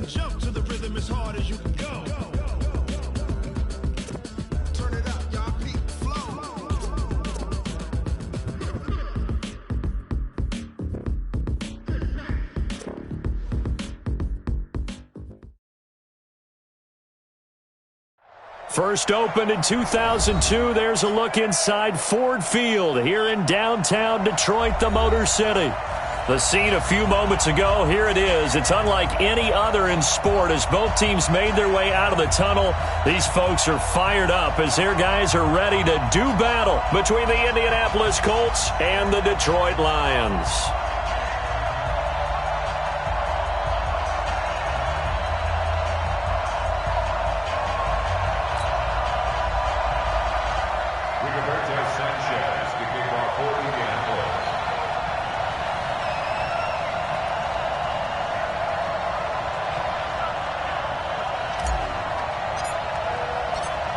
and jump to the rhythm as hard as you can go. Turn it up, y'all. Peak flow. First opened in 2002, there's a look inside Ford Field here in downtown Detroit, the Motor City. The scene a few moments ago, here it is. It's unlike any other in sport as both teams made their way out of the tunnel. These folks are fired up as their guys are ready to do battle between the Indianapolis Colts and the Detroit Lions.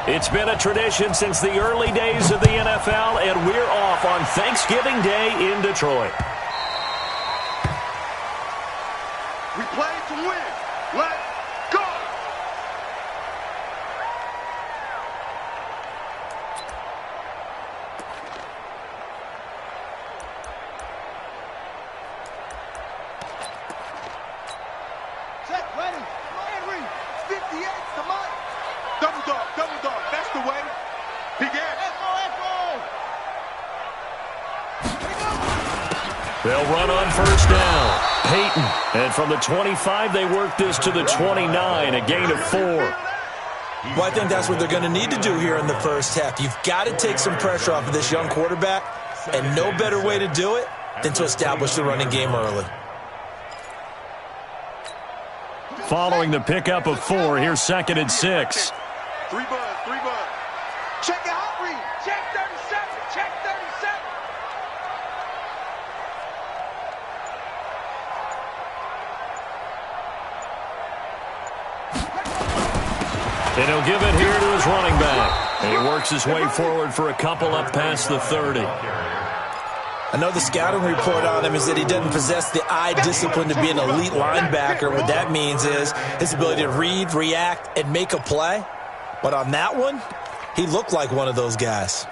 It's been a tradition since the early days of the NFL, and we're off on Thanksgiving Day in Detroit. We play to win. Let's go! Set, ready. Henry, 58, come on. Double dog, that's the way. Begin. They'll run on first down. Peyton. And from the 25, they work this to the 29, a gain of 4. Well, I think that's what they're going to need to do here in the first half. You've got to take some pressure off of this young quarterback, and no better way to do it than to establish the running game early. Following the pickup of 4, here's 2nd and 6. 3 bud. Check your hot read. Check 37. Check 37. And he'll give it here to his running back. And he works his way forward for a couple up past the 30. I know the scouting report on him is that he doesn't possess the eye discipline to be an elite linebacker. What that means is his ability to read, react, and make a play. But on that one, he looked like one of those guys.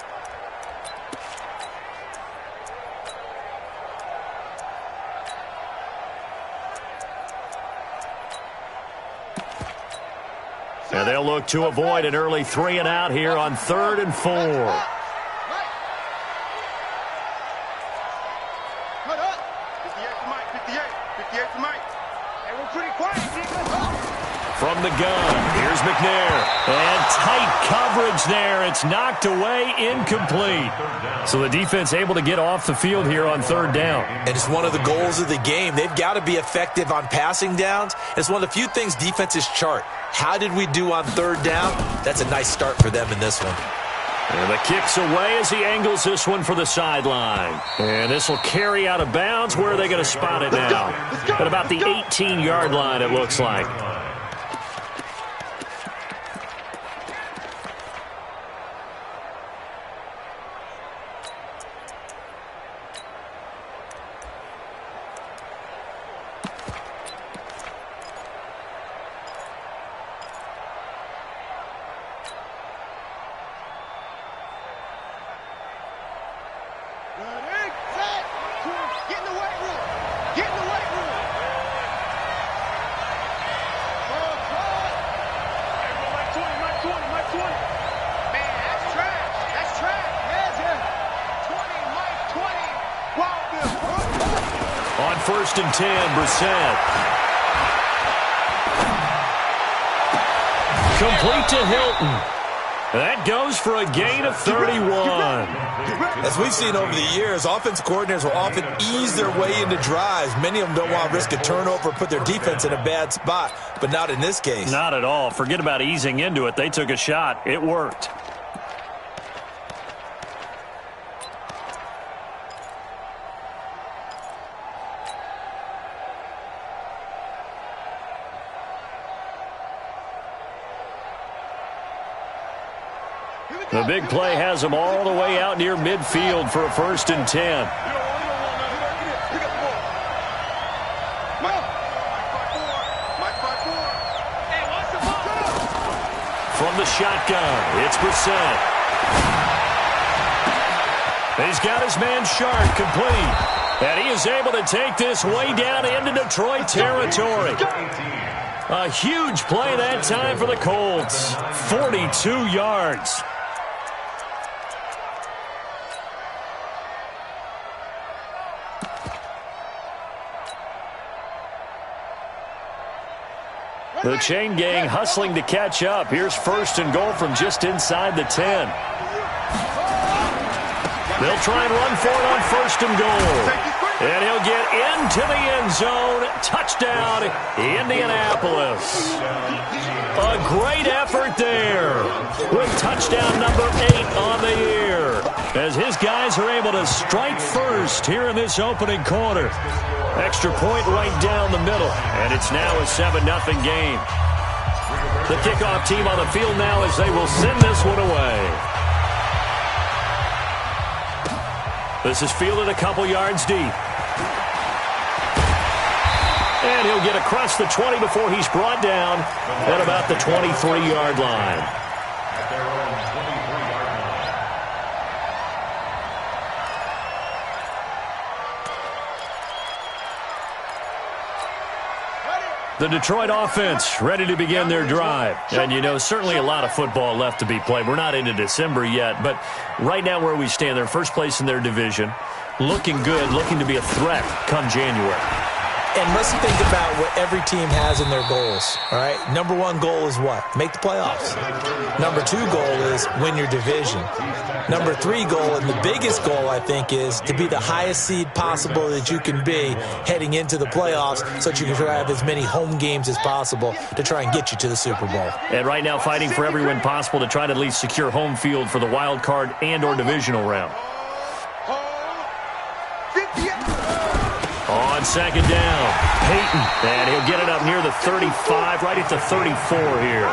And they'll look to avoid an early 3 and out here on 3rd and 4. From the gun, here's McNair. And tight coverage there. It's knocked away, incomplete. So the defense able to get off the field here on 3rd down. And it's one of the goals of the game. They've got to be effective on passing downs. It's one of the few things defenses chart. How did we do on 3rd down? That's a nice start for them in this one. And the kick's away as he angles this one for the sideline. And this will carry out of bounds. Where are they going to spot it now? At about the 18-yard line, it looks like. On 1st and 10, Brissett. Complete to Hilton. That goes for a gain of 31. As we've seen over the years, offense coordinators will often ease their way into drives. Many of them don't want to risk a turnover or put their defense in a bad spot, but not in this case. Not at all. Forget about easing into it. They took a shot. It worked. The big play has them all the way out near midfield for a 1st and 10. Mike 5-4. From the shotgun, it's Brissett. He's got his man Sharp complete. And he is able to take this way down into Detroit territory. A huge play that time for the Colts. 42 yards. The chain gang hustling to catch up. Here's first and goal from just inside the 10. They'll try and run for it on first and goal. And he'll get into the end zone. Touchdown, Indianapolis. A great effort there with touchdown number 8 on the year, as his guys are able to strike first here in this opening quarter. Extra point right down the middle, and it's now a 7-0 game. The kickoff team on the field now as they will send this one away. This is fielded a couple yards deep. And he'll get across the 20 before he's brought down at about the 23-yard line. The Detroit offense ready to begin their drive. And, you know, certainly a lot of football left to be played. We're not into December yet, but right now where we stand, they're first place in their division. Looking good, looking to be a threat come January. And let's think about what every team has in their goals, all right? Number 1 goal is what? Make the playoffs. Number 2 goal is win your division. Number 3 goal, and the biggest goal, I think, is to be the highest seed possible that you can be heading into the playoffs so that you can have as many home games as possible to try and get you to the Super Bowl. And right now fighting for every win possible to try to at least secure home field for the wild card and or divisional round. On second down, Peyton, and he'll get it up near the 35, right at the 34 here.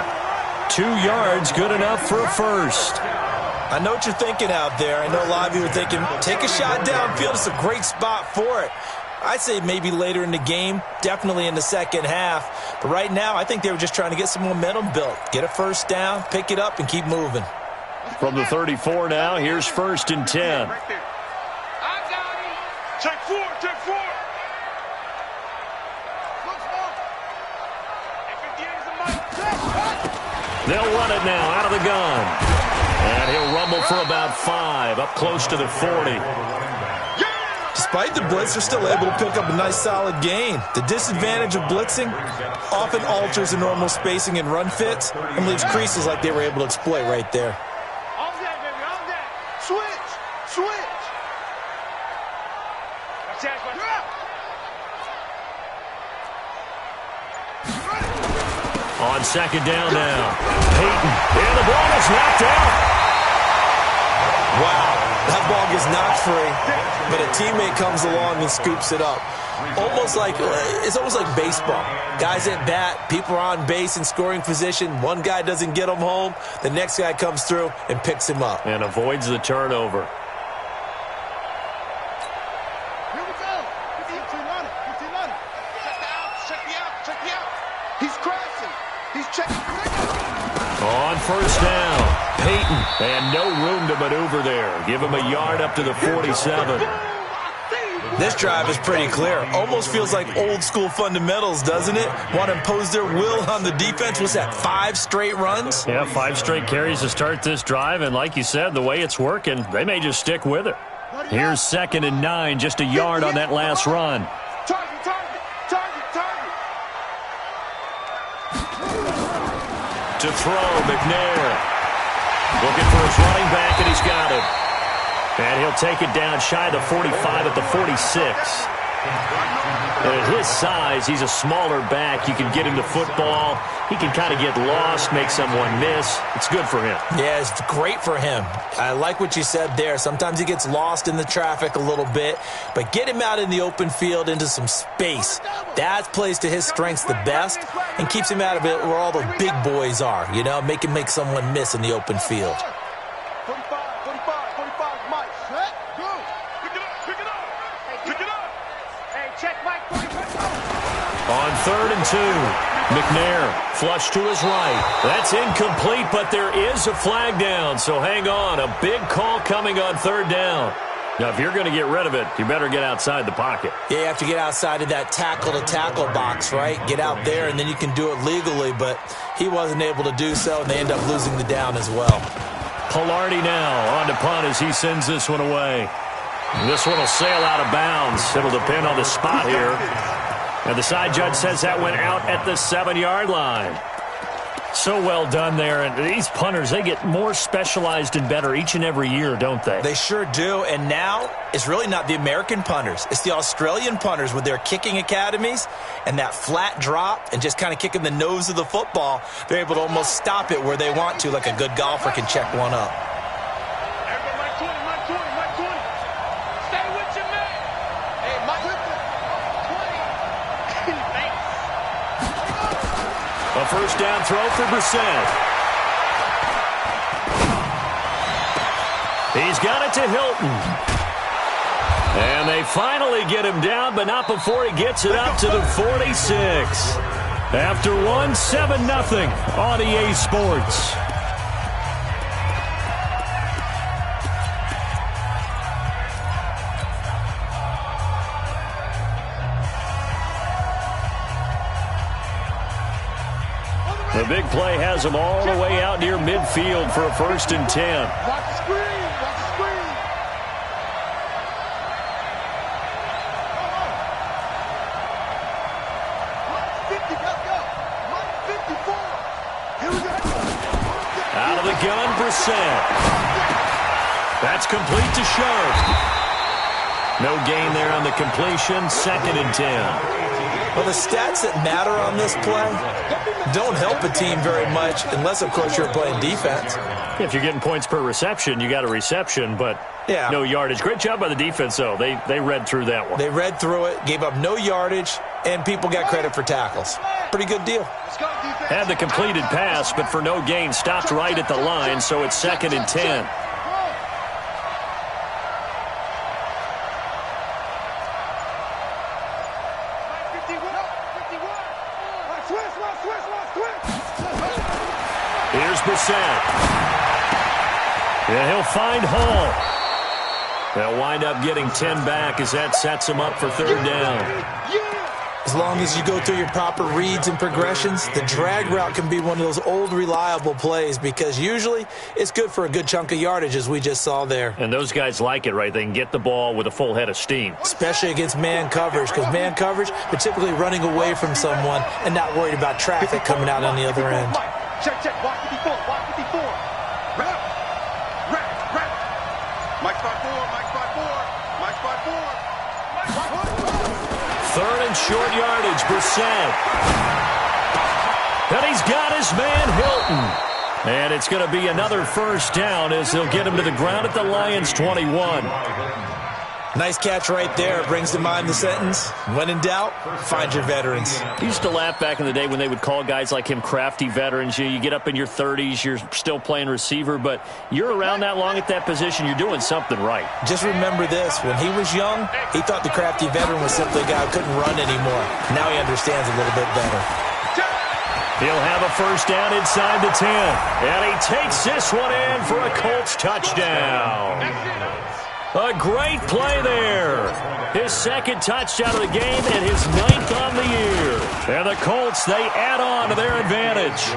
2 yards, good enough for a first. I know what you're thinking out there. I know a lot of you are thinking, take a shot downfield. It's a great spot for it. I'd say maybe later in the game, definitely in the second half. But right now, I think they were just trying to get some momentum built. Get a first down, pick it up, and keep moving. From the 34 now, here's first and 10. Check 4, check 4. They'll run it now out of the gun. And he'll rumble for about 5, up close to the 40. Despite the blitz, they're still able to pick up a nice solid gain. The disadvantage of blitzing often alters the normal spacing and run fits and leaves creases like they were able to exploit right there. All that, baby, all that. Switch, switch. On second down now, Peyton, and the ball is knocked out. Wow, that ball gets knocked free, but a teammate comes along and scoops it up. It's almost like baseball. Guys at bat, people are on base in scoring position. One guy doesn't get him home, the next guy comes through and picks him up. And avoids the turnover. Here we go. 15 on it. 15 on it. Check me out. Check me out. He's crashing. He's checking. On first down, Peyton, and no room to maneuver there. Give him a yard up to the 47. This drive is pretty clear. Almost feels like old school fundamentals, doesn't it? Want to impose their will on the defense. What's that, 5 straight runs? Yeah, 5 straight carries to start this drive, and like you said, the way it's working, they may just stick with it. Here's second and 9, just a yard on that last run. Target, target, target, target. To throw, McNair. Looking for his running back, and he's got him. And he'll take it down shy of the 45 at the 46. And at his size, he's a smaller back. You can get him to football. He can kind of get lost, make someone miss. It's good for him. Yeah, it's great for him. I like what you said there. Sometimes he gets lost in the traffic a little bit, but get him out in the open field into some space. That plays to his strengths the best and keeps him out of it where all the big boys are, you know, make him make someone miss in the open field. 45, 45, 45, Mike. Set, go. Pick it up, pick it up. Pick it up. Hey, check Mike. On third and 2. McNair, flush to his right. That's incomplete, but there is a flag down, so hang on. A big call coming on third down. Now, if you're going to get rid of it, you better get outside the pocket. Yeah, you have to get outside of that tackle-to-tackle box, right? Get out there, and then you can do it legally, but he wasn't able to do so, and they end up losing the down as well. Pilardi now on to punt as he sends this one away. This one will sail out of bounds. It'll depend on the spot here. And the side judge says that went out at the 7-yard line. So well done there. And these punters, they get more specialized and better each and every year, don't they? They sure do. And now it's really not the American punters. It's the Australian punters with their kicking academies and that flat drop and just kind of kicking the nose of the football. They're able to almost stop it where they want to, like a good golfer can check one up. A first down throw for Brissett. He's got it to Hilton. And they finally get him down, but not before he gets it up to the 46. After one, 7-0 on EA Sports. The big play has them all the way out near midfield for a 1st and 10. Watch the screen. Watch the screen. Let's go. 54. Here we go. Out of the gun, Brissett. That's complete to Sharp. No gain there on the completion. 2nd and 10. Well, the stats that matter on this play don't help a team very much unless, of course, you're playing defense. If you're getting points per reception, you got a reception, but no yardage. Great job by the defense, though. They read through that one. They read through it, gave up no yardage, and people got credit for tackles. Pretty good deal. Had the completed pass, but for no gain, stopped right at the line, so it's 2nd and 10. Here's Brissett. And he'll find Hall. They'll wind up getting 10 back as that sets him up for 3rd down. As long as you go through your proper reads and progressions, the drag route can be one of those old reliable plays because usually it's good for a good chunk of yardage as we just saw there. And those guys like it, right? They can get the ball with a full head of steam. Especially against man coverage because man coverage, they're typically running away from someone and not worried about traffic coming out on the other end. Check. Watch 54. Watch 54. Rap. Mike spot 4. Mike spot 4. 3rd and short yardage, Brissett. And he's got his man, Hilton. And it's going to be another 1st down as they'll get him to the ground at the Lions' 21. Nice catch right there. Brings to mind the sentence, when in doubt, find your veterans. I used to laugh back in the day when they would call guys like him crafty veterans. You get up in your 30s, you're still playing receiver, but you're around that long at that position, you're doing something right. Just remember this. When he was young, he thought the crafty veteran was simply a guy who couldn't run anymore. Now he understands a little bit better. He'll have a 1st down inside the 10. And he takes this one in for a Colts touchdown. A great play there. His 2nd touchdown of the game and his 9th on the year. And the Colts, they add on to their advantage.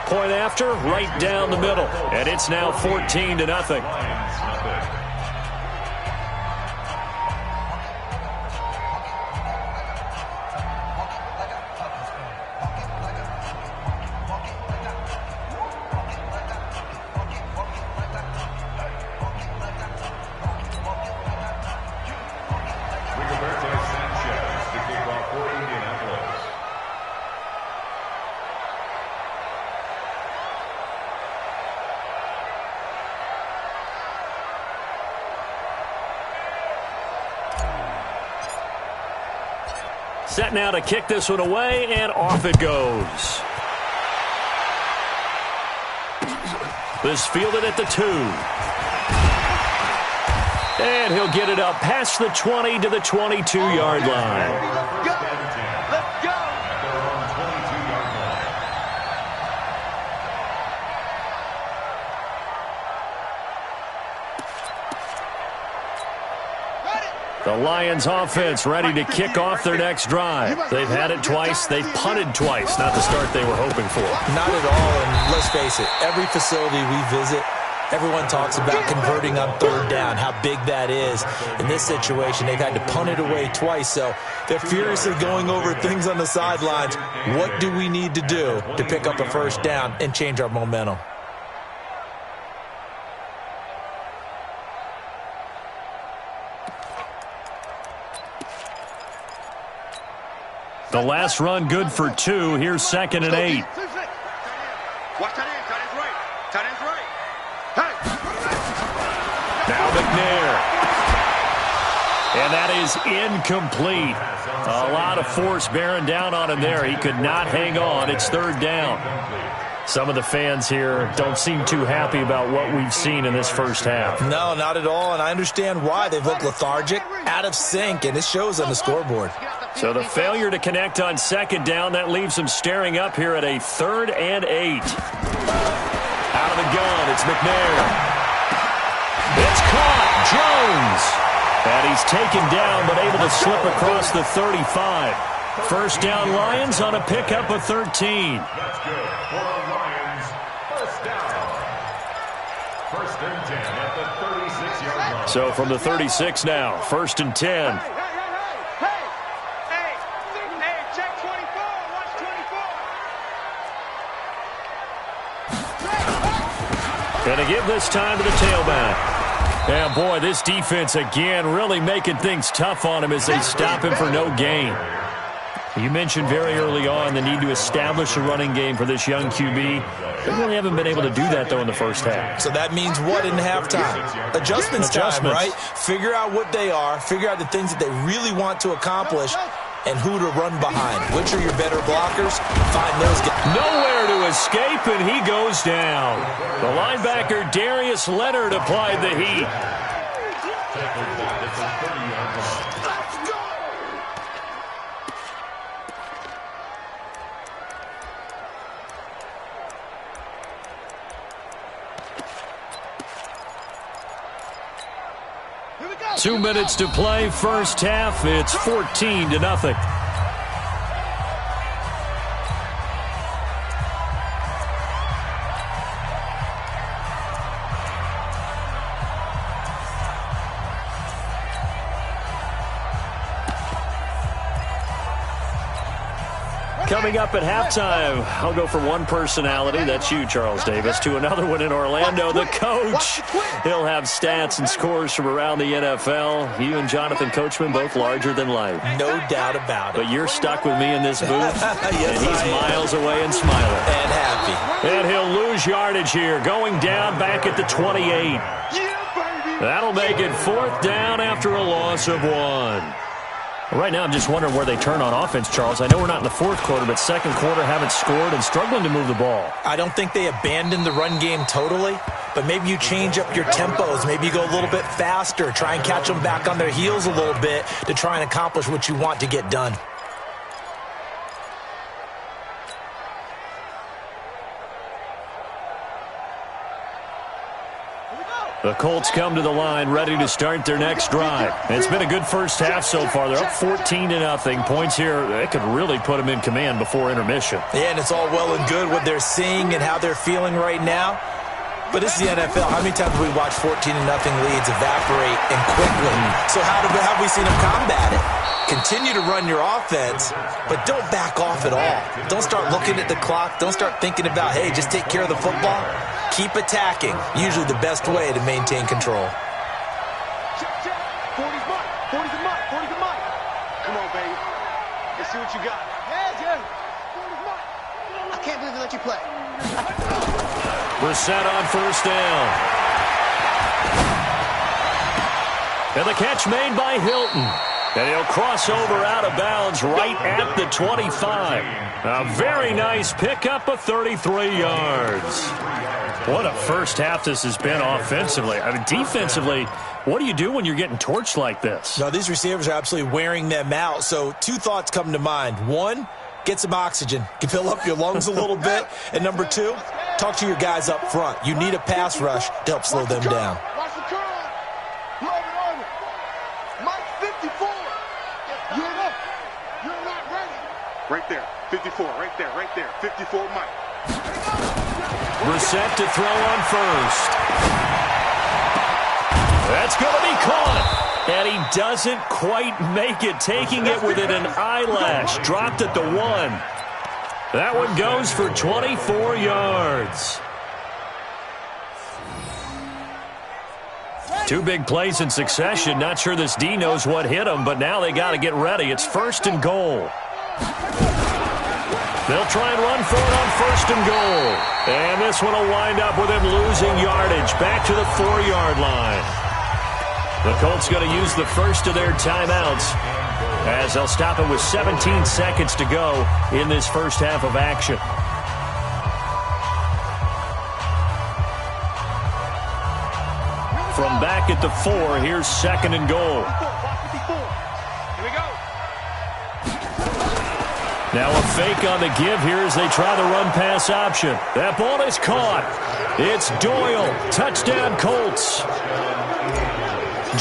Point after, right down the middle. And it's now 14-0. Set now to kick this one away, and off it goes. This fielded at the 2. And he'll get it up past the 20 to the 22-yard line. The Lions offense ready to kick off their next drive. They've had it twice. They've punted twice. Not the start they were hoping for. Not at all, and let's face it, every facility we visit, everyone talks about converting on third down, how big that is. In this situation, they've had to punt it away twice, so they're furiously going over things on the sidelines. What do we need to do to pick up a first down and change our momentum? The last run good for 2. Here's 2nd and 8. Watch tight end. Tight end's right. Tight end's right. Hey! Now McNair. And that is incomplete. A lot of force bearing down on him there. He could not hang on. It's 3rd down. Some of the fans here don't seem too happy about what we've seen in this first half. No, not at all, and I understand why. They've looked lethargic, out of sync, and it shows on the scoreboard. So the failure to connect on 2nd down, that leaves them staring up here at a 3rd and 8. Out of the gun, it's McNair. It's caught, Jones. And he's taken down, but able to slip across the 35. First down, Lions on a pickup of 13. That's good for the Lions. First down. 1st and 10 at the 36-yard line. So from the 36 now, 1st and 10. Hey, check 24. Watch 24. And to give this time to the tailback. And boy, this defense again really making things tough on him as they stop him for no gain. You mentioned very early on the need to establish a running game for this young QB. They really haven't been able to do that, though, in the first half. So that means what in halftime? Adjustments time, right? Figure out what they are, figure out the things that they really want to accomplish, and who to run behind. Which are your better blockers? Find those guys. Nowhere to escape, and he goes down. The linebacker, Darius Leonard, applied the heat. Here we go. 2 minutes to play, first half. It's 14-0. Coming up at halftime, I'll go from one personality, that's you, Charles Davis, to another one in Orlando, the coach. He'll have stats and scores from around the NFL. You and Jonathan Coachman, both larger than life. No doubt about it. But you're stuck with me in this booth, Yes, and he's miles away and smiling. And happy. And he'll lose yardage here, going down back at the 28. Yeah, baby. That'll make it 4th down after a loss of 1. Right now, I'm just wondering where they turn on offense, Charles. I know we're not in the 4th quarter, but 2nd quarter haven't scored and struggling to move the ball. I don't think they abandoned the run game totally, but maybe you change up your tempos. Maybe you go a little bit faster, try and catch them back on their heels a little bit to try and accomplish what you want to get done. The Colts come to the line ready to start their next drive. It's been a good first half so far. They're up 14-0. Points here, they could really put them in command before intermission. Yeah, and it's all well and good what they're seeing and how they're feeling right now. But this is the NFL. How many times have we watched 14-0 leads evaporate and quickly? So how have we seen them combat it? Continue to run your offense, but don't back off at all. Don't start looking at the clock. Don't start thinking about, hey, just take care of the football. Keep attacking. Usually the best way to maintain control. Check. 40's mine. 40's a mine. 40's a mine. Come on, baby. Let's see what you got. Yeah, Jim. 40's mine. I can't believe they let you play. Brissett on first down. And the catch made by Hilton. And he'll cross over out of bounds right at the 25. A very nice pickup of 33 yards. What a first half this has been offensively. I mean, defensively, what do you do when you're getting torched like this? No, these receivers are absolutely wearing them out. So 2 thoughts come to mind. 1, get some oxygen. You fill up your lungs a little bit. And number 2, talk to your guys up front. You need a pass rush to help slow them down. Watch the curl. Love it. Mike 50. 54 Mike. Brissett to throw on first. That's going to be caught. And he doesn't quite make it, taking it within an eyelash. Dropped at the 1. That one goes for 24 yards. 2 big plays in succession. Not sure this D knows what hit him, but now they got to get ready. It's 1st and goal. They'll try and run for it on 1st and goal. And this one will wind up with him losing yardage. Back to the 4-yard line. The Colts going to use the first of their timeouts as they'll stop it with 17 seconds to go in this first half of action. From back at the 4, here's 2nd and goal. Here we go. Now a fake on the give here as they try the run-pass option. That ball is caught. It's Doyle. Touchdown, Colts.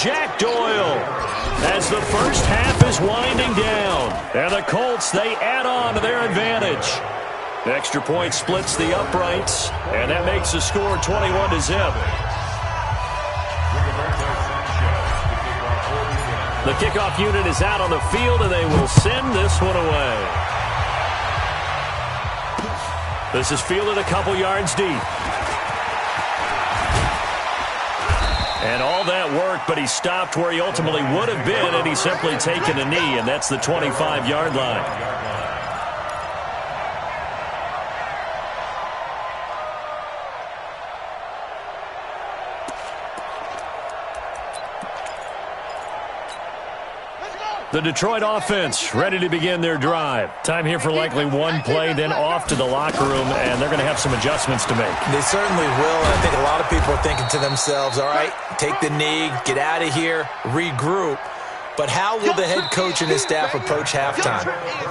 Jack Doyle as the first half is winding down. And the Colts, they add on to their advantage. Extra point splits the uprights, and that makes the score 21-0. The kickoff unit is out on the field, and they will send this one away. This is fielded a couple yards deep. And all that work, but he stopped where he ultimately would have been, and he's simply taken a knee, and that's the 25-yard line. The Detroit offense ready to begin their drive. Time here for likely one play, then off to the locker room, and they're going to have some adjustments to make. They certainly will, and I think a lot of people are thinking to themselves, all right, take the knee, get out of here, regroup. But how will the head coach and his staff approach halftime?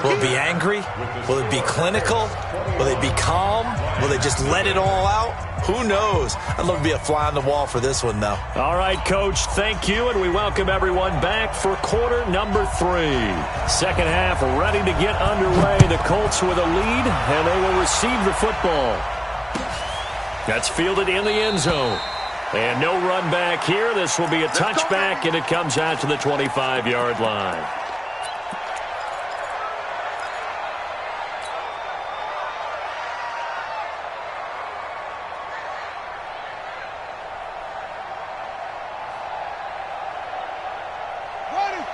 Will it be angry? Will it be clinical? Will they be calm? Will they just let it all out? Who knows? I'd love to be a fly on the wall for this one, though. All right, Coach, thank you, and we welcome everyone back for quarter number 3. Second half ready to get underway. The Colts with a lead, and they will receive the football. That's fielded in the end zone. And no run back here. This will be a touchback, and it comes out to the 25-yard line.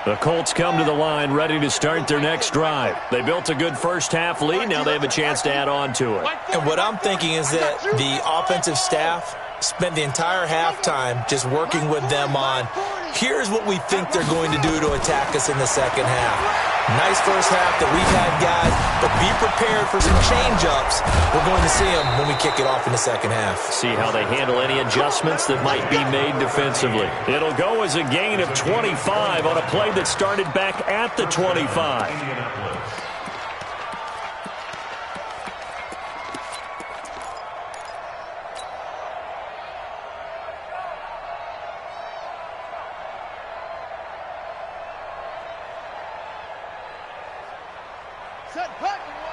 The Colts come to the line ready to start their next drive. They built a good first half lead. Now they have a chance to add on to it. And what I'm thinking is that the offensive staff spent the entire halftime just working with them on, here's what we think they're going to do to attack us in the second half. Nice first half that we've had, guys, but be prepared for some change-ups. We're going to see them when we kick it off in the second half. See how they handle any adjustments that might be made defensively. It'll go as a gain of 25 on a play that started back at the 25.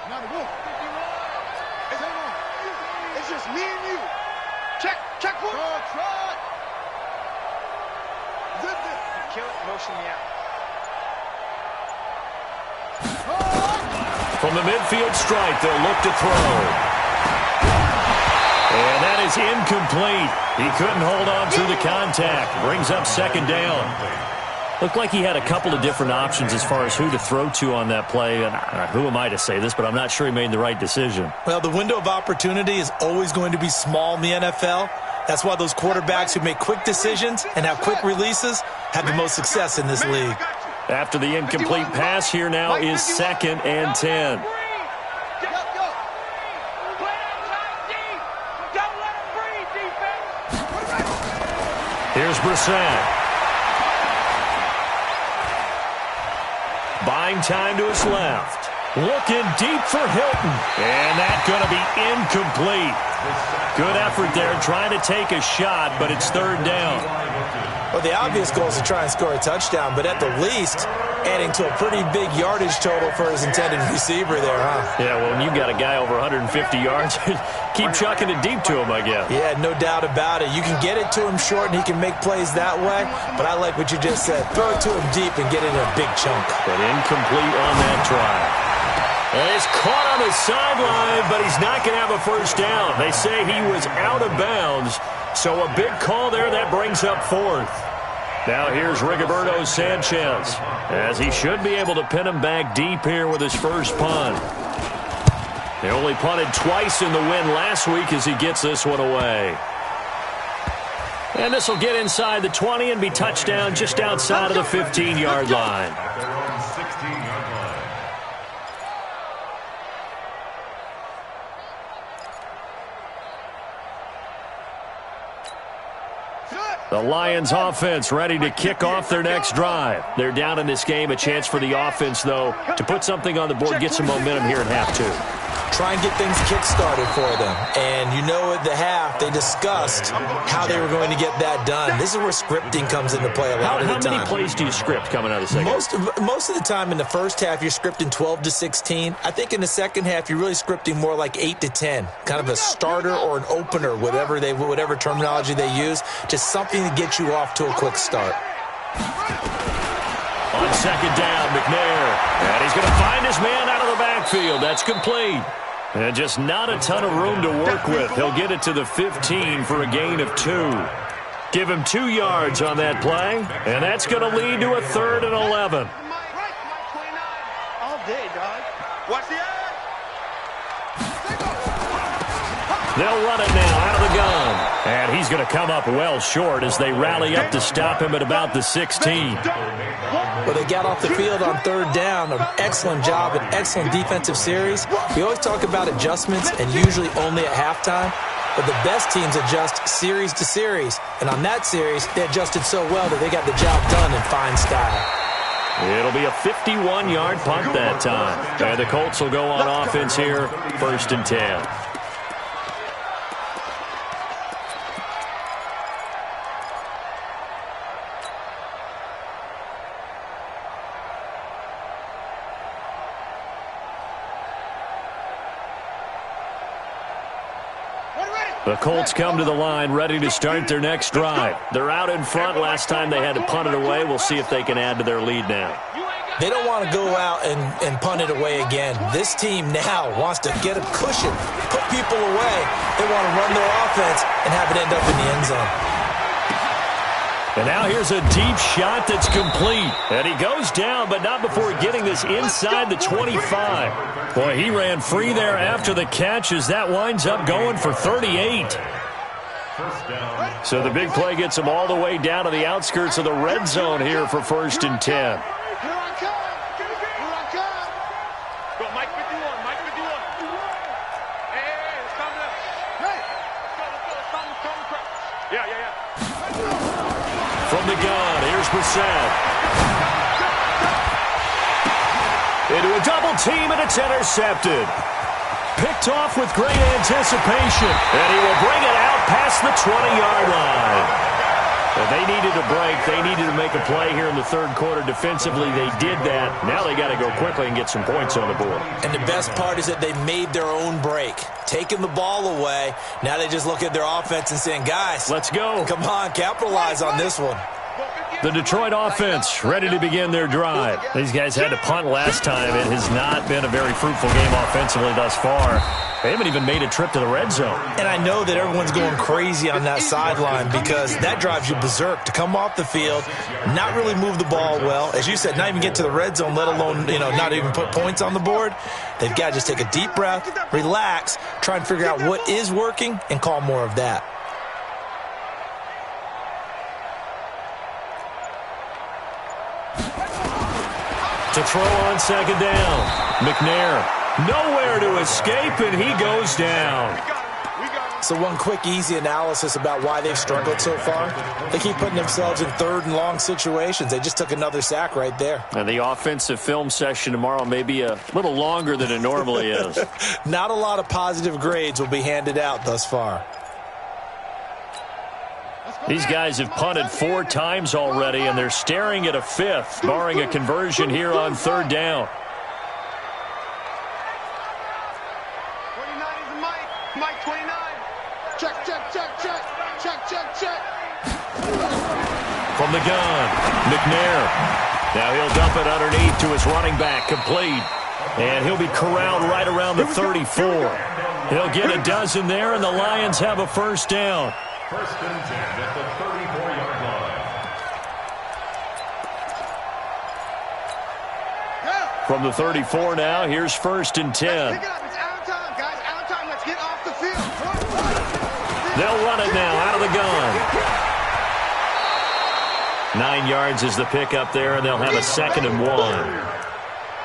Now the wolf. It's just me and you. Check one. Trot. Zip it. Kill it. Motion me out. From the midfield stripe, they'll look to throw. And that is incomplete. He couldn't hold on through the contact. Brings up second down. Looked like he had a couple of different options as far as who to throw to on that play. And who am I to say this, but I'm not sure he made the right decision. Well, the window of opportunity is always going to be small in the NFL. That's why those quarterbacks who make quick decisions and have quick releases have the most success in this league. After the incomplete pass, here now is 2nd and 10. Here's Brissett. Buying time to his left. Looking deep for Hilton. And that's going to be incomplete. Good effort there trying to take a shot, but it's third down. Well, the obvious goal is to try and score a touchdown, but at the least, adding to a pretty big yardage total for his intended receiver there, huh? Yeah, well, when you've got a guy over 150 yards, keep chucking it deep to him, I guess. Yeah, no doubt about it. You can get it to him short, and he can make plays that way, but I like what you just said. Throw it to him deep and get it in a big chunk. But incomplete on that drive. And he's caught on the sideline, but he's not going to have a first down. They say he was out of bounds, so a big call there. That brings up fourth. Now here's Rigoberto Sanchez, as he should be able to pin him back deep here with his first punt. They only punted twice in the win last week as he gets this one away. And this will get inside the 20 and be touchdown just outside of the 15-yard line. The Lions offense ready to kick off their next drive. They're down in this game. A chance for the offense, though, to put something on the board, get some momentum here in half two. Try and get things kick-started for them. And you know at the half, they discussed how they were going to get that done. This is where scripting comes into play a lot of the time. How many plays do you script coming out of the second? Most of the time in the first half, you're scripting 12 to 16. I think in the second half, you're really scripting more like 8 to 10. Kind of a starter or an opener, whatever terminology they use. Just something to get you off to a quick start. On second down, McNair. And he's going to find his man out of the backfield. That's complete. And just not a ton of room to work with. He'll get it to the 15 for a gain of 2. Give him 2 yards on that play. And that's going to lead to a 3rd and 11. All day, dog. Watch the edge. They'll run it now out of the gun. And he's going to come up well short as they rally up to stop him at about the 16. Well, they got off the field on 3rd down. An excellent job, an excellent defensive series. We always talk about adjustments and usually only at halftime. But the best teams adjust series to series. And on that series, they adjusted so well that they got the job done in fine style. It'll be a 51-yard punt that time. And the Colts will go on offense here, 1st and 10. The Colts come to the line ready to start their next drive. They're out in front. Last time they had to punt it away. We'll see if they can add to their lead now. They don't want to go out and punt it away again. This team now wants to get a cushion, put people away. They want to run their offense and have it end up in the end zone. And now here's a deep shot that's complete. And he goes down, but not before getting this inside the 25. Boy, he ran free there after the catch as that winds up going for 38. So the big play gets him all the way down to the outskirts of the red zone here for 1st and 10. From the gun, here's Brissett. Into a double team, and it's intercepted. Picked off with great anticipation, and he will bring it out past the 20-yard line. And they needed a break. They needed to make a play here in the 3rd quarter. Defensively, they did that. Now they got to go quickly and get some points on the board. And the best part is that they made their own break. Taking the ball away. Now they just look at their offense and saying, guys, let's go. Come on, capitalize on this one. The Detroit offense ready to begin their drive. These guys had to punt last time. It has not been a very fruitful game offensively thus far. They haven't even made a trip to the red zone. And I know that everyone's going crazy on that sideline because that drives you berserk to come off the field, not really move the ball well. As you said, not even get to the red zone, let alone, not even put points on the board. They've got to just take a deep breath, relax, try and figure out what is working and call more of that. To throw on second down. McNair nowhere to escape, and he goes down. So one quick, easy analysis about why they've struggled so far. They keep putting themselves in 3rd and long situations. They just took another sack right there. And the offensive film session tomorrow may be a little longer than it normally is. Not a lot of positive grades will be handed out thus far. These guys have punted 4 times already, and they're staring at a 5th, barring a conversion here on 3rd down. 29 is Mike. Mike 29. Check. From the gun, McNair. Now he'll dump it underneath to his running back, complete. And he'll be corralled right around the 34. He'll get a dozen there, and the Lions have a 1st down. 1st and 10 at the 34-yard line. From the 34 now, here's 1st and 10. Pick it up. It's out of time, guys. Out of time. Let's get off the field. They'll run it now out of the gun. 9 yards is the pickup there, and they'll have a 2nd and 1.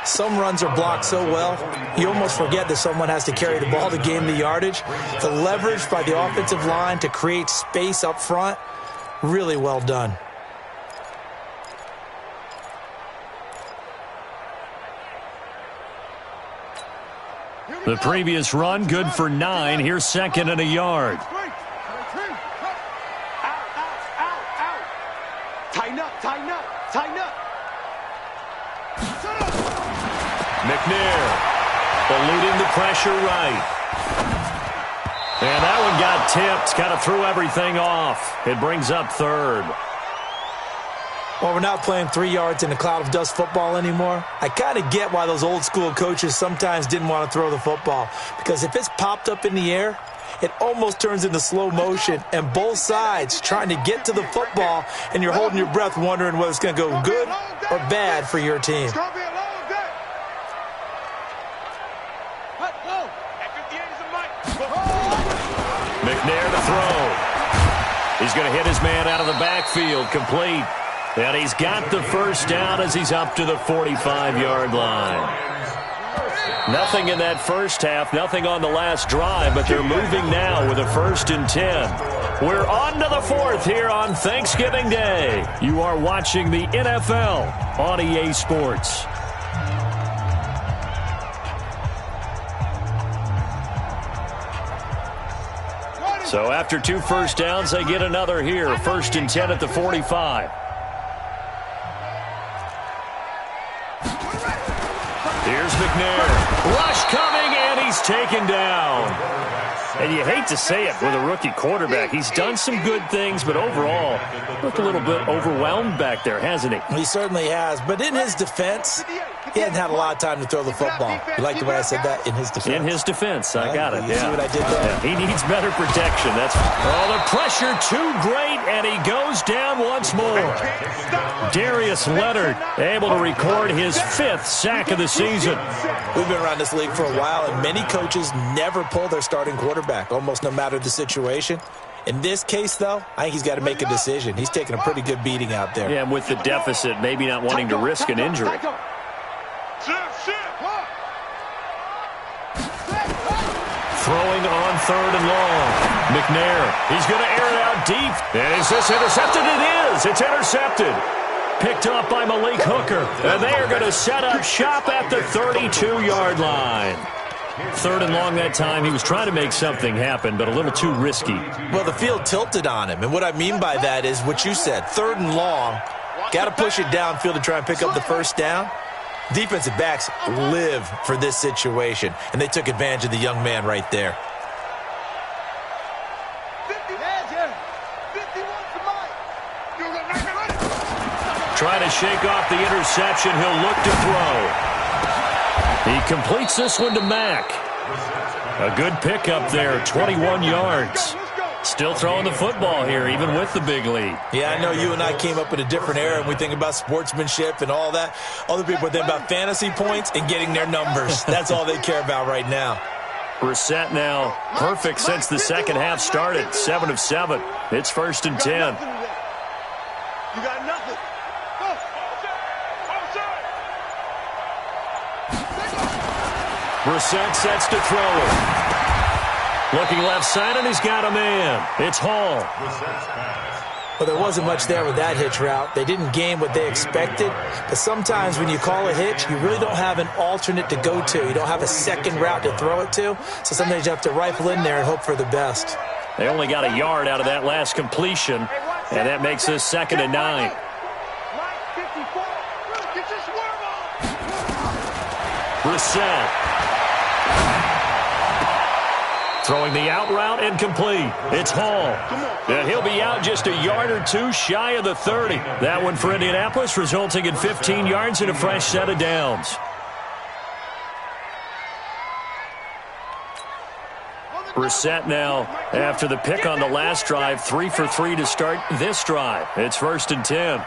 Some runs are blocked so well, you almost forget that someone has to carry the ball to gain the yardage. The leverage by the offensive line to create space up front, really well done. The previous run, good for 9. Here's 2nd and a yard. Out. Tighten up. McNair eluding the pressure right. And that one got tipped, kind of threw everything off. It brings up 3rd. Well, we're not playing 3 yards in a cloud of dust football anymore. I kind of get why those old school coaches sometimes didn't want to throw the football, because if it's popped up in the air, it almost turns into slow motion, and both sides trying to get to the football, and you're holding your breath wondering whether it's going to go good or bad for your team. It's gonna be a long day. McNair to throw. He's going to hit his man out of the backfield, complete. And he's got the 1st down as he's up to the 45-yard line. Nothing in that first half, nothing on the last drive, but they're moving now with a 1st and 10. We're on to the 4th here on Thanksgiving Day. You are watching the NFL on EA Sports. So after 2 1st downs, they get another here. 1st and 10 at the 45. Here's McNair. Rush coming, and he's taken down. And you hate to say it with a rookie quarterback. He's done some good things, but overall, looked a little bit overwhelmed back there, hasn't he? He certainly has, but in his defense, he hasn't had a lot of time to throw the football. You like the way I said that? In his defense? In his defense, I got it. You see what I did there? Yeah, he needs better protection. The pressure too great, and he goes down once more. Darius Leonard able to record his 5th sack of the season. We've been around this league for a while, and many coaches never pull their starting quarterback, almost no matter the situation. In this case, though, I think he's got to make a decision. He's taking a pretty good beating out there. Yeah, and with the deficit, maybe not wanting to risk an injury. Throwing on 3rd and long. McNair, he's going to air it out deep. And is this intercepted? It is. It's intercepted. Picked up by Malik Hooker. And they are going to set up shop at the 32-yard line. 3rd and long that time. He was trying to make something happen, but a little too risky. Well, the field tilted on him. And what I mean by that is what you said. 3rd and long. Got to push it downfield to try and pick up the 1st down. Defensive backs live for this situation, and they took advantage of the young man right there. Trying to shake off the interception. He'll look to throw. He completes this one to Mack. A good pickup there, 21 yards. Still throwing the football here, even with the big lead. Yeah, I know you and I came up in a different era, and we think about sportsmanship and all that. Other people think about fantasy points and getting their numbers. That's all they care about right now. Brissett now perfect since the second half started. 7 of 7. It's 1st and 10. You got nothing. Brissett sets to throw it. Looking left side, and he's got a man. It's Hall. Well, there wasn't much there with that hitch route. They didn't gain what they expected. But sometimes when you call a hitch, you really don't have an alternate to go to. You don't have a second route to throw it to. So sometimes you have to rifle in there and hope for the best. They only got a yard out of that last completion. And that makes this 2nd and 9. Brissett. Throwing the out route incomplete. It's Hall. And he'll be out just a yard or two shy of the 30. That one for Indianapolis, resulting in 15 yards and a fresh set of downs. Brissett now, after the pick on the last drive, 3 for 3 to start this drive. It's 1st and 10.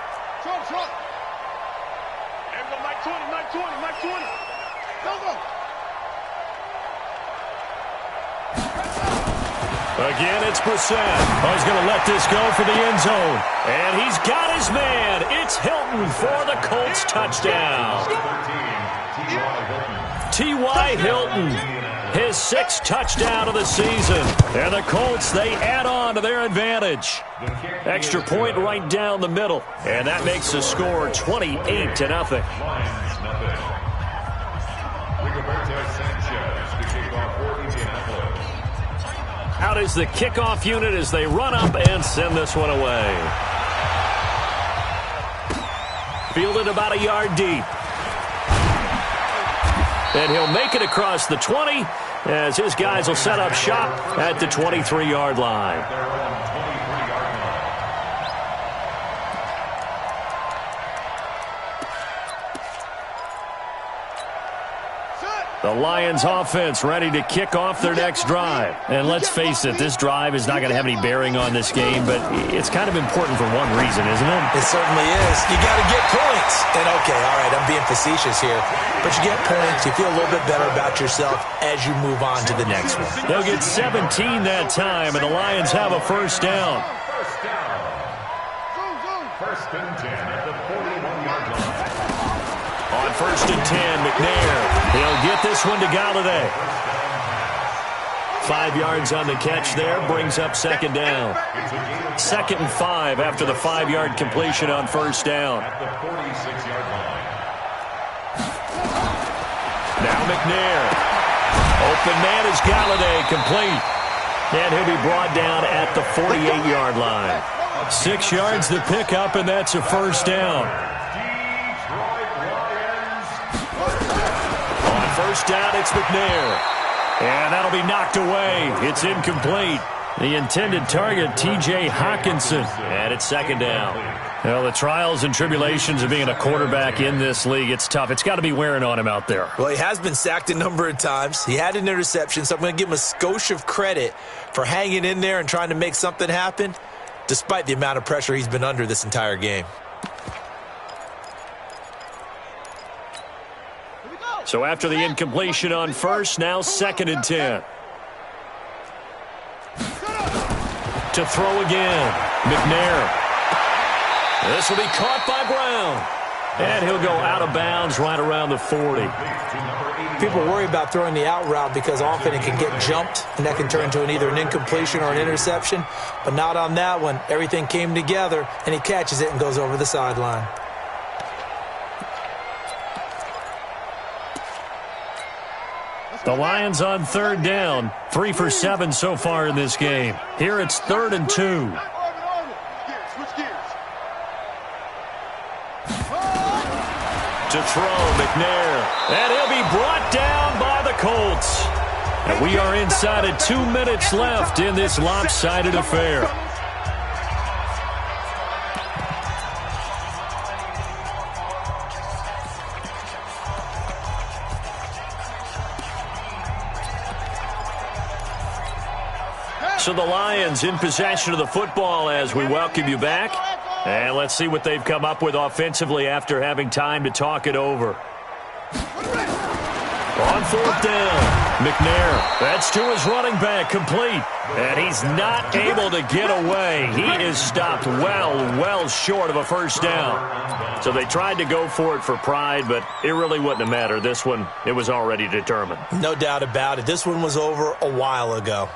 Again, it's Brissett. Oh, he's going to let this go for the end zone. And he's got his man. It's Hilton for the Colts touchdown. T.Y. Hilton, his 6th touchdown of the season. And the Colts, they add on to their advantage. Extra point right down the middle. And that makes the score 28-0. Out is the kickoff unit as they run up and send this one away. Fielded about a yard deep. And he'll make it across the 20 as his guys will set up shop at the 23-yard line. The Lions offense ready to kick off their next drive. And let's face it, this drive is not going to have any bearing on this game, but it's kind of important for one reason, isn't it? It certainly is. You got to get points. And okay, all right, I'm being facetious here, but you get points, you feel a little bit better about yourself as you move on to the next one. They'll get 17 that time, and the Lions have a first down. First and 10 at the 41-yard line. On 1st and 10, McNair. He'll get this one to Galladay. 5 yards on the catch there, brings up 2nd down. 2nd and 5 after the 5-yard completion on 1st down. At the 46-yard line. Now McNair. Open man is Galladay, complete. And he'll be brought down at the 48-yard line. 6 yards to pick up, and that's a first down. On first down, it's McNair. And that'll be knocked away. It's incomplete. The intended target, T.J. Hawkinson. And it's 2nd down. Well, the trials and tribulations of being a quarterback in this league, it's tough. It's got to be wearing on him out there. Well, he has been sacked a number of times. He had an interception, so I'm going to give him a skosh of credit for hanging in there and trying to make something happen, despite the amount of pressure he's been under this entire game. So after the incompletion on first, now 2nd and 10. To throw again, McNair. This will be caught by Brown. And he'll go out of bounds right around the 40. People worry about throwing the out route because often it can get jumped, and that can turn into either an incompletion or an interception. But not on that one. Everything came together, and he catches it and goes over the sideline. The Lions on 3rd down. 3 for 7 so far in this game. Here it's 3rd and 2. To throw, McNair. And he'll be brought down by the Colts. And we are inside of 2 minutes left in this lopsided affair. So the Lions in possession of the football as we welcome you back. And let's see what they've come up with offensively after having time to talk it over. On 4th down, McNair. That's to his running back, complete. And he's not able to get away. He is stopped well short of a first down. So they tried to go for it for pride, but it really wouldn't have mattered. This one, it was already determined. No doubt about it. This one was over a while ago.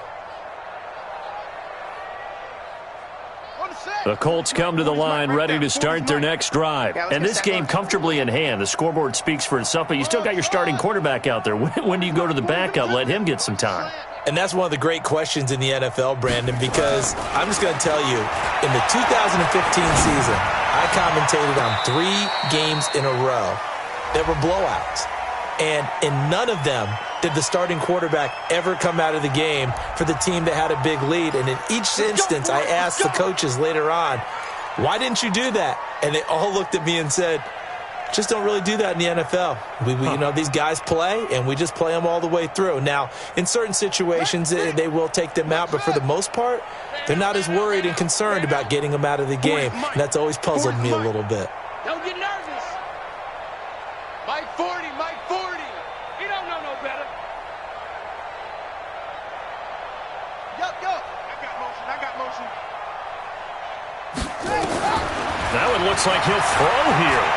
The Colts come to the line ready to start their next drive. And this game comfortably in hand. The scoreboard speaks for itself, but you still got your starting quarterback out there. When do you go to the backup? Let him get some time. And that's one of the great questions in the NFL, Brandon, because I'm just going to tell you, in the 2015 season, I commentated on 3 games in a row that were blowouts. And in none of them did the starting quarterback ever come out of the game for the team that had a big lead. And in each instance, I asked the coaches later on, why didn't you do that? And they all looked at me and said, just don't really do that in the NFL. You know, these guys play, and we just play them all the way through. Now, in certain situations, they will take them out, but for the most part, they're not as worried and concerned about getting them out of the game. And that's always puzzled me a little bit. Don't get nervous. Mike 40, Mike 40. He don't know no better. Yup. I got motion. That one looks like he'll throw here.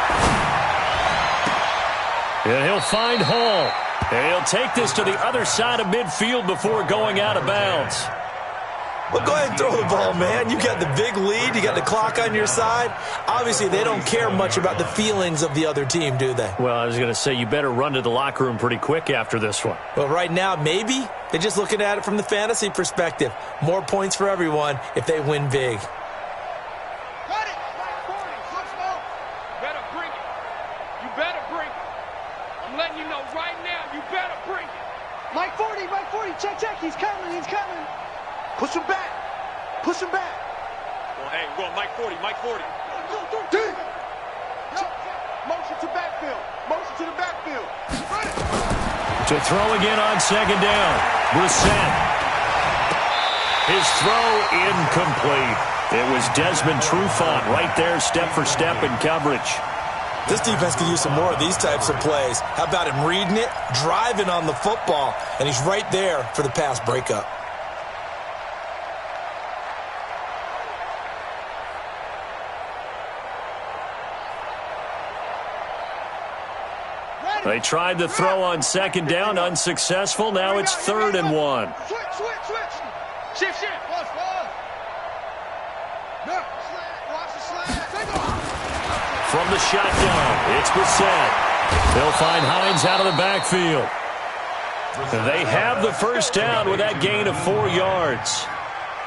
And he'll find Hall. And he'll take this to the other side of midfield before going out of bounds. Well, go ahead and throw the ball, man. You got the big lead. You got the clock on your side. Obviously, they don't care much about the feelings of the other team, do they? Well, I was going to say, you better run to the locker room pretty quick after this one. Well, right now, maybe. They're just looking at it from the fantasy perspective. More points for everyone if they win big. Check, he's coming. Push him back. Well, hey, we're going Mike 40. Motion to the backfield. To throw again on second down. Brissett. His throw incomplete. It was Desmond Trufant right there, step for step in coverage. This defense could use some more of these types of plays. How about him reading it, driving on the football, and he's right there for the pass breakup. They tried the throw on second down, unsuccessful. Now it's 3rd and 1. Switch. Shift. Watch the slant. From the shotgun, it's Brissett. They'll find Hines out of the backfield. They have the first down with that gain of 4 yards.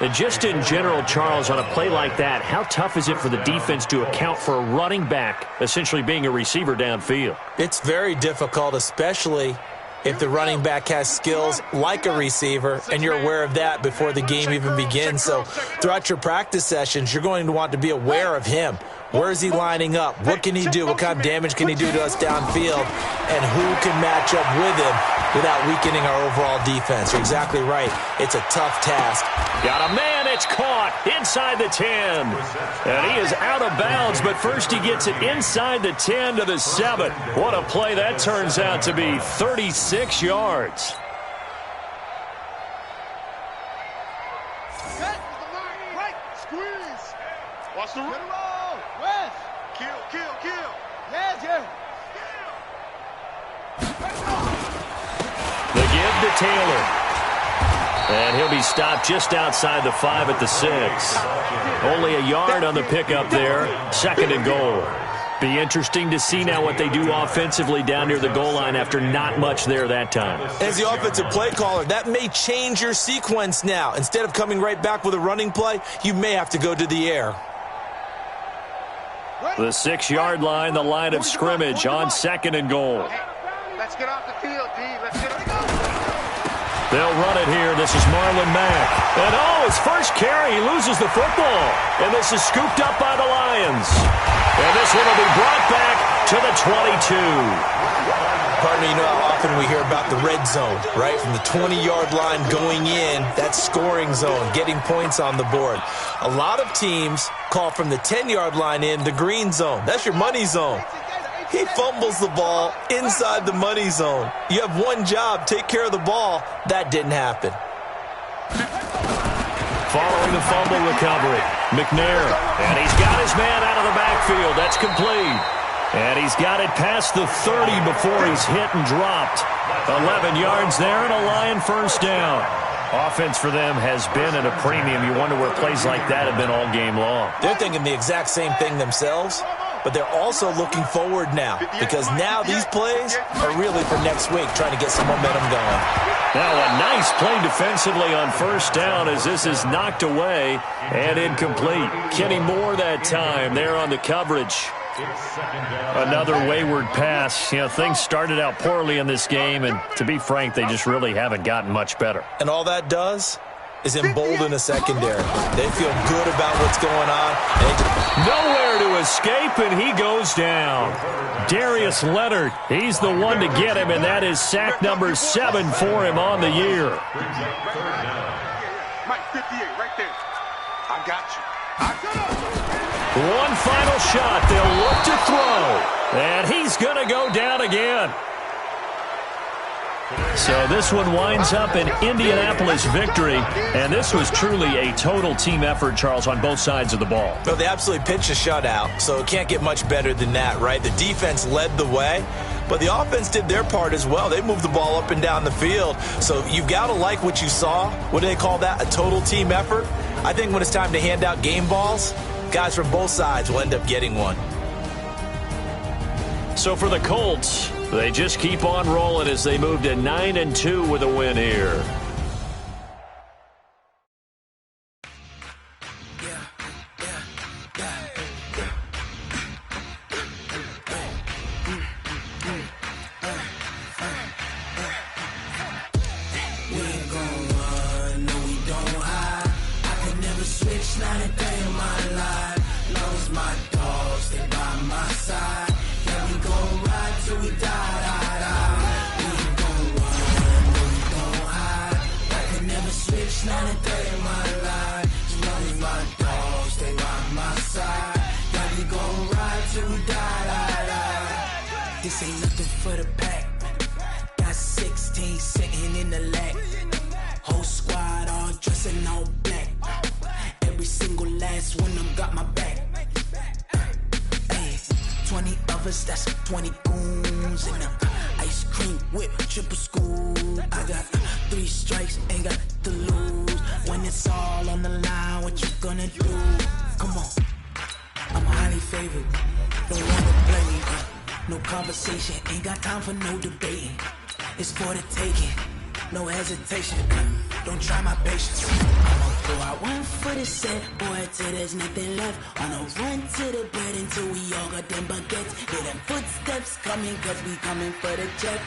And just in general, Charles, on a play like that, how tough is it for the defense to account for a running back essentially being a receiver downfield? It's very difficult, especially if the running back has skills like a receiver, and you're aware of that before the game even begins. So throughout your practice sessions, you're going to want to be aware of him. Where is he lining up? What can he do? What kind of damage can he do to us downfield? And who can match up with him without weakening our overall defense? You're exactly right. It's a tough task. Got a man. It's caught inside the 10. And he is out of bounds, but first he gets it inside the 10 to the 7. What a play that turns out to be. 36 yards. Right. Squeeze. Watch the roll. West. Kill. Yeah. The give to Taylor. And he'll be stopped just outside the 5 at the 6. Only a yard on the pickup there. 2nd and goal. Be interesting to see now what they do offensively down near the goal line after not much there that time. As the offensive play caller, that may change your sequence now. Instead of coming right back with a running play, you may have to go to the air. The 6-yard line, the line of scrimmage on 2nd and goal. Let's get off the field, D. Let's get it. They'll run it here. This is Marlon Mack. And his first carry, he loses the football. And this is scooped up by the Lions. And this one will be brought back to the 22. Partner, you know how often we hear about the red zone, right? From the 20-yard line going in, that scoring zone, getting points on the board. A lot of teams call from the 10-yard line in the green zone. That's your money zone. He fumbles the ball inside the money zone. You have one job, take care of the ball. That didn't happen. Following the fumble recovery, McNair. And he's got his man out of the backfield. That's complete. And he's got it past the 30 before he's hit and dropped. 11 yards there and a Lion first down. Offense for them has been at a premium. You wonder where plays like that have been all game long. They're thinking the exact same thing themselves, but they're also looking forward now because now these plays are really for next week, trying to get some momentum going. Now a nice play defensively on first down as this is knocked away and incomplete. Kenny Moore that time there on the coverage. Another wayward pass. You know, things started out poorly in this game, and to be frank, they just really haven't gotten much better. And all that does is embolden a secondary. They feel good about what's going on. Nowhere to escape, and he goes down. Darius Leonard, he's the one to get him, and that is sack number 7 for him on the year. Mike, 58, right there. I got you. One final shot. They'll look to throw, and he's going to go down again. So this one winds up an Indianapolis victory, and this was truly a total team effort, Charles, on both sides of the ball. Well, they absolutely pitched a shutout, so it can't get much better than that, right? The defense led the way, but the offense did their part as well. They moved the ball up and down the field, so you've got to like what you saw. What do they call that? A total team effort? I think when it's time to hand out game balls, guys from both sides will end up getting one. So for the Colts, they just keep on rolling as they move to 9-2 with a win here. This ain't nothing for the pack. Got 16 sitting in the lap. Whole squad all dressing all black. Every single last one of them got my back. Hey, 20 of us, that's 20 goons in the ice cream whip, triple school. I got 3 strikes, ain't got to lose. When it's all on the line, what you gonna do? Come on, I'm highly favored. Don't wanna play me. No conversation, ain't got time for no debating. It's for the taking, no hesitation. Don't try my patience. I'ma go out one foot is set, boy, till there's nothing left. On a run to the bread until we all got them baguettes. Hear them footsteps coming, cause we coming for the check.